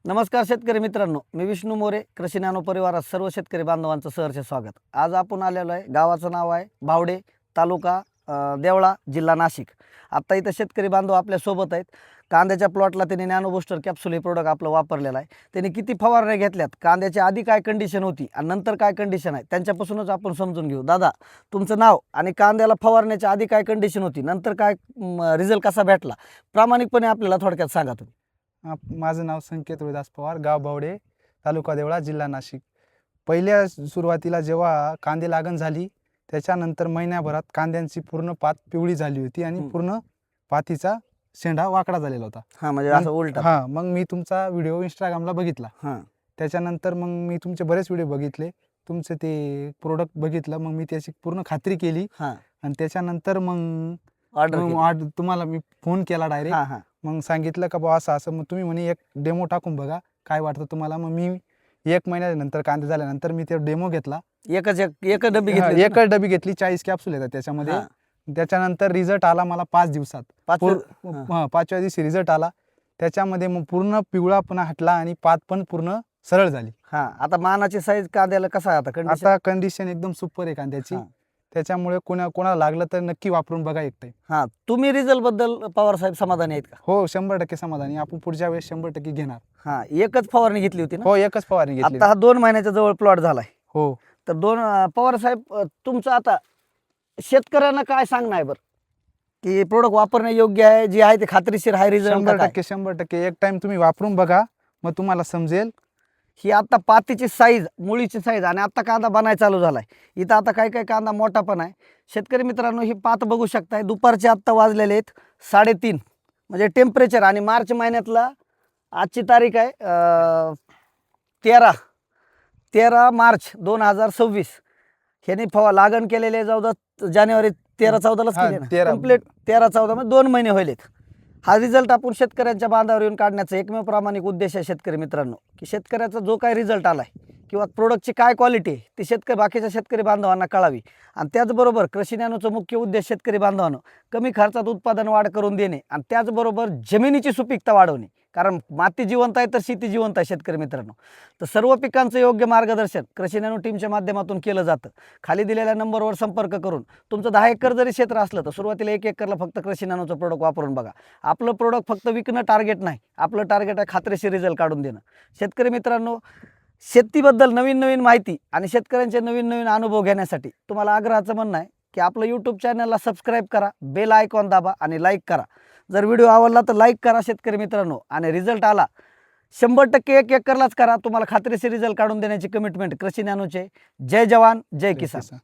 नमस्कार शेतकरी मित्रांनो, मी विष्णू मोरे, कृषी नॅनो परिवारात सर्व शेतकरी बांधवांचं सहर्ष स्वागत. आज आपण आलेलो आहे, गावाचं नाव आहे भावडे, तालुका देवळा, जिल्हा नाशिक. आत्ता इथं शेतकरी बांधव आपल्यासोबत आहेत. कांद्याच्या प्लॉटला त्यांनी नॅनो बूस्टर कॅप्सूल हे प्रोडक्ट आपलं वापरलेलं आहे. त्यांनी किती फवारण्या घेतल्यात, कांद्याच्या आधी काय कंडिशन होती आणि नंतर काय कंडिशन आहे, त्यांच्यापासूनच आपण समजून घेऊ. दादा, तुमचं नाव आणि कांद्याला फवारण्याच्या आधी काय कंडिशन होती, नंतर काय रिझल्ट कसा भेटला, प्रामाणिकपणे आपल्याला थोडक्यात सांगा तुम्ही. माझं नाव संकेत रोहिदास पवार, गाव बावडे, तालुका देवळा, जिल्हा नाशिक. पहिल्या सुरुवातीला जेव्हा कांदे लागण झाली त्याच्यानंतर महिन्याभरात कांद्यांची पूर्ण पात पिवळी झाली होती आणि पूर्ण पातीचा शेंडा वाकडा झालेला होता. हां, म्हणजे असं उलटा. हां, मग मी तुमचा व्हिडिओ इंस्टाग्रामला बघितला. हां, त्याच्यानंतर मग मी तुमचे बरेच व्हिडिओ बघितले, तुमचे ते प्रोडक्ट बघितलं. मग मी त्याची पूर्ण खात्री केली हां, आणि त्याच्यानंतर मग ऑर्डर. तुम्हाला मी फोन केला डायरेक्ट. हां हां मग सांगितलं का बुवा असं असं. मग तुम्ही म्हणे एक डेमो टाकून बघा काय वाटतं तुम्हाला. मग मी 1 महिन्यानंतर कांदे झाल्यानंतर मी ते डेमो घेतला. एक डबी हा, घेतली. एकच डबी घेतली. 40 कॅप्सूल येतात त्याच्यामध्ये. हां. त्याच्यानंतर रिझल्ट आला मला 5 दिवसात. हां. 5व्या दिवशी रिझल्ट आला. त्याच्यामध्ये मग पूर्ण पिवळापणा हटला आणि पात पण पूर्ण सरळ झाली. हां, आता मानाची साईज कांद्याला कसा आहे आता कंडिशन? आता कंडिशन एकदम सुपर आहे कांद्याची. हां. त्याच्यामुळे कोणाला लागलं तर नक्की वापरून बघा एक टाइम. हां, तुम्ही रिझल्ट बद्दल पवार साहेब समाधानी आहेत का? हो, 100% समाधानी. आपण पुढच्या वेळेस 100% घेणार. हां, एकच फवारणी घेतली होती ना? हो, एकच फवारणी घेतली. आता हा 2 महिन्याच्या जवळ प्लॉट झालाय. हो, तर पवार साहेब, तुमचं आता शेतकऱ्यांना काय सांगणं आहे बरं, की प्रोडक्ट वापरणे योग्य आहे, जे आहे ते खात्रीशीर आहे रिझल्ट? 100% एक टाइम तुम्ही वापरून बघा, मग तुम्हाला समजेल. ही आता पातीची साईज, मुळीची साईज आणि आता कांदा बनायला चालू झालाय. इथं आता काही काही कांदा मोठा पण आहे. शेतकरी मित्रांनो, ही पात बघू शकताय. दुपारचे आत्ता वाजलेले आहेत 3:30. म्हणजे टेम्परेचर आणि मार्च महिन्यातला आजची तारीख आहे 13 मार्च 2026. ह्याने लागण केलेले जवळ जानेवारी 13-14लाच हां, केली ना, 13. कंप्लीट 13-14 मध्ये 2 महिने होईलेत. हा रिझल्ट आपण शेतकऱ्यांच्या बांधावर येऊन काढण्याचा एकमेव प्रामाणिक उद्देश आहे शेतकरी मित्रांनो, की शेतकऱ्याचा जो काय रिझल्ट आलाय किंवा प्रोडक्टची काय क्वालिटी आहे ती बाकीच्या शेतकरी बांधवांना कळावी. आणि त्याचबरोबर कृषी नॅनोचा मुख्य उद्देश शेतकरी बांधवांनो कमी खर्चात उत्पादन वाढ करून देणे आणि त्याचबरोबर जमिनीची सुपीकता वाढवणे. कारण माती जिवंत आहे तर शेती जिवंत आहे शेतकरी मित्रांनो. तर सर्व पिकांचं योग्य मार्गदर्शन कृषी नॅनो टीमच्या माध्यमातून केलं जातं. खाली दिलेल्या नंबरवर संपर्क करून तुमचं 10 एकर जरी क्षेत्र असलं तर सुरुवातीला 1 एकरला फक्त कृषी नॅनोचं प्रोडक्ट वापरून बघा. आपलं प्रोडक्ट फक्त विकणं टार्गेट नाही, आपलं टार्गेट आहे खात्रीशीर रिझल्ट काढून देणं. शेतकरी मित्रांनो, शेतीबद्दल नवीन नवीन माहिती आणि शेतकऱ्यांचे नवीन नवीन अनुभव घेण्यासाठी तुम्हाला आग्रहाचं म्हणणं आहे की आपलं यूट्यूब चॅनलला सबस्क्राईब करा, बेल आयकॉन दाबा आणि लाईक करा. जर व्हिडिओ आवडला तर लाईक करा शेतकरी मित्रांनो. आणि रिझल्ट आला 100% 1 एकरलाच करा. तुम्हाला खात्रीशीर रिझल्ट काढून देण्याची कमिटमेंट कृषी नॅनोचे. जय जवान, जय किसान.